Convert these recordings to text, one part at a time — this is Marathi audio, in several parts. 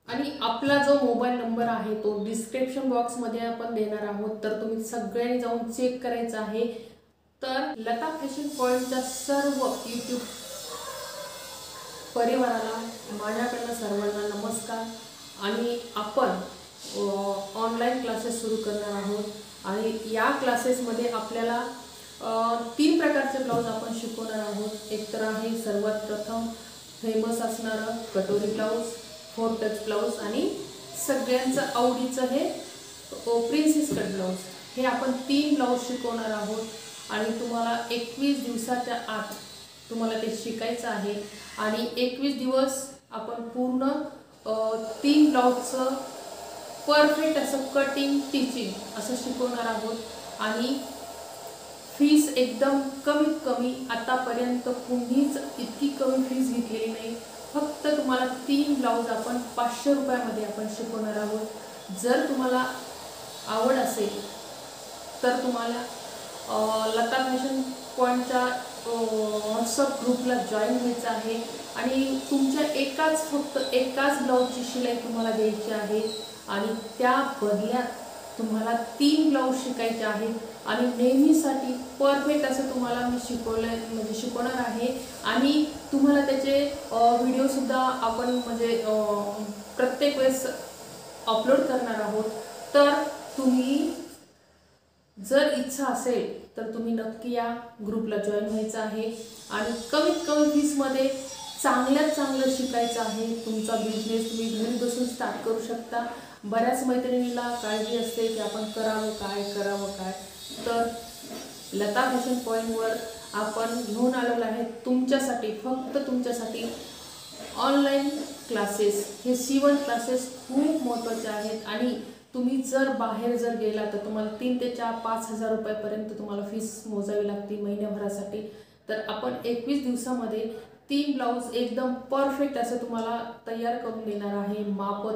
आणि आपला जो मोबाईल नंबर आहे तो डिस्क्रिप्शन बॉक्समध्ये आपण देणार आहोत, तर तुम्ही सगळ्यांनी जाऊन चेक करायचं आहे। तर लता फॅशन पॉईंटच्या सर्व यूट्यूब परिवाराला माझ्याकडनं सर्वांना नमस्कार। आणि आपण ऑनलाईन क्लासेस सुरू करणार आहोत आणि या क्लासेसमध्ये आपल्याला 3 प्रकारचे ब्लाऊज आपण शिकवणार आहोत। एक तर आहे सर्वात प्रथम फेमस असणारं कटोरी ब्लाऊज, 4 टच ब्लाऊज आणि सगळ्यांचं आवडीचं हे प्रिन्सेस कट ब्लाऊज। हे आपण 3 ब्लाऊज शिकवणार आहोत आणि तुम्हाला 21 दिवसाच्या आत तुम्हाला ते शिकायचं आहे। आणि 21 दिवस आपण पूर्ण 3 ब्लाऊजचं परफेक्ट असं कटिंग टीचिंग असं शिकवणार आहोत। आणि फीस एकदम कमीत कमी, आतापर्यंत कुणीच इतकी कमी फीस घेतलेली नाही। फक्त तुम्हाला 3 ब्लाऊज आपण 500 रुपयामध्ये आपण शिकवणार आहोत। जर तुम्हाला आवड असेल तर तुम्हाला लता फॅशन पॉईंटच्या व्हॉट्सअप ग्रुपला जॉईन व्हायचं आहे आणि तुमच्या फक्त एकाच ब्लाऊजची शिलाई तुम्हाला द्यायची आहे आणि त्या बदल्यात तुम्हाला 3 ब्लाऊज शिकायचे आहेत आणि नेहमीसाठी परफेक्ट असं तुम्हाला मी शिकवणार आहे। आणि तुम्हाला त्याचे व्हिडिओसुद्धा आपण प्रत्येक वेळेस अपलोड करणार आहोत। तर तुम्ही जर इच्छा असेल तर तुम्ही नक्की या ग्रुपला जॉईन व्हायचं आहे आणि कमीत कमी फीसमध्ये चांगल्यात चांगलं शिकायचं आहे। तुमचा बिझनेस तुम्ही घरी बसून स्टार्ट करू शकता। बऱ्याच मैत्रिणीला काळजी असते की आपण करावं काय, तर लता फॅशन पॉईंटवर आपण घेऊन आलेलो आहे तुमच्यासाठी, फक्त तुमच्यासाठी ऑनलाईन क्लासेस। हे शिवण क्लासेस खूप महत्त्वाचे आहेत आणि तुम्ही जर बाहेर गेला तर तुम्हाला 3 ते 5,000 रुपयापर्यंत तुम्हाला फीस मोजावी लागते महिन्याभरासाठी। तर आपण 21 दिवसामध्ये 3 ब्लाऊज एकदम परफेक्ट असं तुम्हाला तयार करून देणार आहे।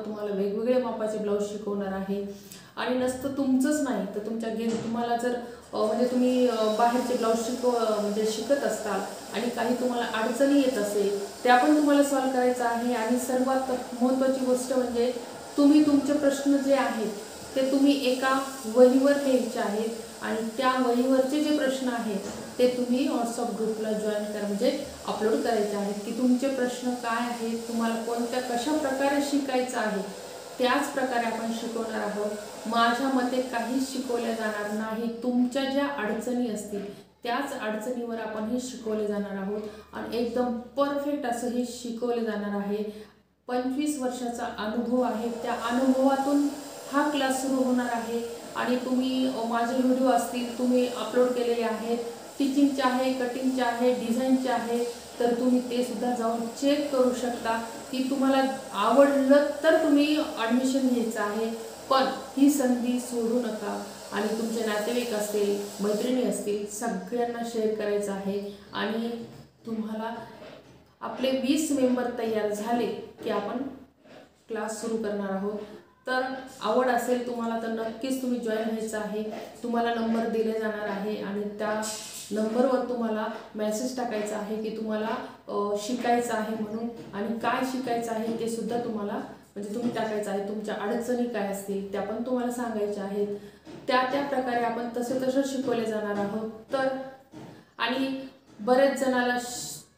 तुम्हाला वेगवेगळे मापाचे ब्लाऊज शिकवणार आहे आणि नसतं तुमचंच नाही तर तुम्हाला जर तुम्ही बाहेरचे ब्लाऊज शिकत असताल आणि काही तुम्हाला अडचणी येत असेल त्या पण तुम्हाला सॉल्व्ह करायचं आहे। आणि सर्वात महत्त्वाची गोष्ट म्हणजे तुम्ही तुमचे प्रश्न जे आहेत ते तुम्ही एका वहीवर लिहायचे आहेत आणि त्या वहीवरचे जे प्रश्न आहेत ते तुम्ही व्हॉट्सअप ग्रुपला जॉईन अपलोड करायचे आहेत की तुमचे प्रश्न काय आहेत, तुम्हाला कशा प्रकारे शिकायचं आहे त्याच प्रकारे आपण शिकवणार आहोत। माझ्या मते काहीच शिकवले जाणार नाही, तुमच्या ज्या अडचणी असतील त्याच अडचणीवर आपण हे शिकवले जाणार आहोत आणि एकदम परफेक्ट असं हे शिकवले जाणार आहे। 25 वर्षाचा अनुभव आहे, त्या अनुभवातून हा क्लास सुरू होणार आहे। आणि तुम्ही माझे व्हिडिओ असतील तुम्ही अपलोड केलेले आहेत, टीचिंगचे आहे, कटिंगचे आहे, डिझाईनचे आहे, तर तुम्ही ते सुद्धा जाऊन चेक करू शकता की तुम्हाला आवडलं तर तुम्ही ॲडमिशन घ्यायचं आहे। पण ही संधी सोडू नका आणि तुमचे नातेवाईक असतील, मैत्रिणी असतील, सगळ्यांना शेअर करायचं आहे। आणि तुम्हाला आपले 20 मेंबर तयार झाले की आपण क्लास सुरू करणार आहोत। तर आवड असेल तुम्हाला तर नक्कीच तुम्ही जॉईन व्हायचं आहे। तुम्हाला नंबर दिले जाणार आहे आणि त्या नंबरवर तुम्हाला मेसेज टाकायचा आहे की तुम्हाला शिकायचं आहे म्हणून, आणि काय शिकायचं आहे ते सुद्धा तुम्हाला तुम्ही टाकायचं आहे। तुमच्या अडचणी काय असतील त्या पण तुम्हाला सांगायच्या आहेत, त्या प्रकारे आपण तसं शिकवले जाणार आहोत। तर आणि बरेच जणाला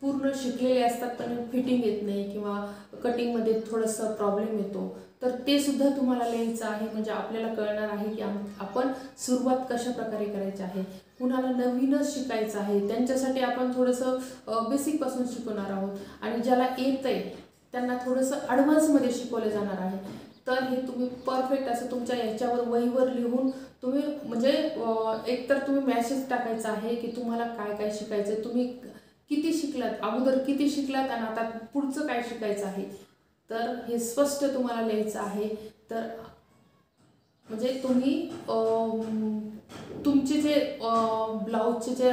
पूर्ण शिकलेले असतात पण फिटिंग येत नाही किंवा कटिंगमध्ये थोडंसं प्रॉब्लेम येतो, तर ते सुद्धा तुम्हाला लिहायचं आहे आपल्याला कळणार आहे की आपण सुरुवात कशा प्रकारे करायची आहे। कुणाला नवीनच शिकायचं आहे त्यांच्यासाठी आपण थोडंसं बेसिकपासून शिकवणार आहोत आणि ज्याला येतंय त्यांना थोडंसं ॲडव्हान्समध्ये शिकवले जाणार आहे। तर हे तुम्ही परफेक्ट असं तुमच्या याच्यावर वहीवर लिहून तुम्ही एकतर तुम्ही मेसेज टाकायचा आहे की तुम्हाला काय शिकायचं, तुम्ही किती शिकलात, अगोदर किती शिकलात आणि आता पुढचं काय शिकायचं आहे, तर हे स्पष्ट तुम्हाला लिहायचं आहे। तर तुम्ही तुमचे जे ब्लाऊजचे जे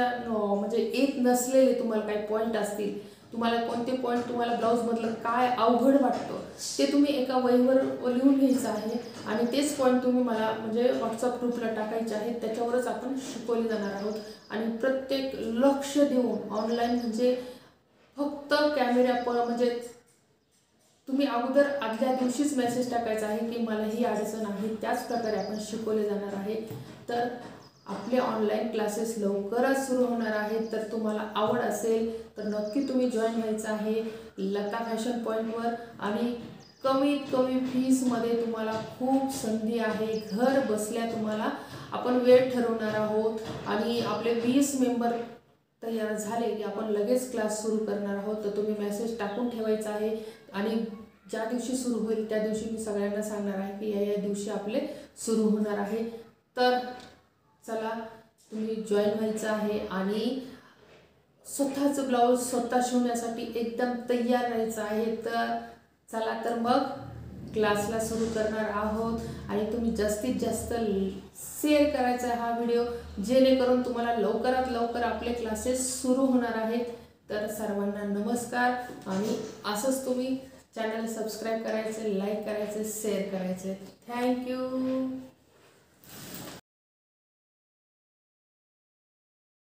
येत नसलेले तुम्हाला काही पॉईंट असतील, तुम्हाला कोणते पॉईंट तुम्हाला ब्लाऊजमधलं काय अवघड वाटतं ते तुम्ही एका वहीवर लिहून घ्यायचं आहे आणि तेच पॉईंट तुम्ही मला व्हॉट्सअप ग्रुपला टाकायचे आहेत, त्याच्यावरच आपण शिकवले जाणार आहोत। आणि प्रत्येक लक्ष देऊन ऑनलाईन फक्त कॅमेरा तुम्ही अगोदर आदल्या दिवशीच मेसेज टाकायचा आहे की मला ही अडचण आहे, त्याच प्रकारे आपण शिकवले जाणार आहे। तर आपले ऑनलाईन क्लासेस लवकरच सुरू होणार आहेत। तर तुम्हाला आवड असेल तर नक्की तुम्ही जॉईन व्हायचं आहे लता फॅशन पॉईंटवर। आणि कमीत कमी फीसमध्ये तुम्हाला खूप संधी आहे। घर बसल्या तुम्हाला आपण वेळ ठरवणार आहोत आणि आपले 20 मेंबर तयार झाले की आपण लगेच क्लास सुरू करणार आहोत। तर तुम्ही मेसेज टाकून ठेवायचा आहे आणि ज्या दिवशी सुरू होईल त्या दिवशी मी सगळ्यांना सांगणार आहे की या दिवशी आपले सुरू होणार आहे। तर चला तुम्ही जॉईन व्हायचं आहे आणि स्वतःचं ब्लाऊज स्वतः शिवण्यासाठी एकदम तयार राहायचं आहे। तर चला तर मग क्लासला सुरू करणार आहोत आणि तुम्ही जास्तीत जास्त शेअर करायचा हा व्हिडिओ, जेणेकरून तुम्हाला लवकरात लवकर आपले क्लासेस सुरू होणार आहेत। तर सर्वांना नमस्कार आणि असंच तुम्ही चॅनल सबस्क्राईब करायचे, लाईक करायचे, शेअर करायचे। थँक्यू।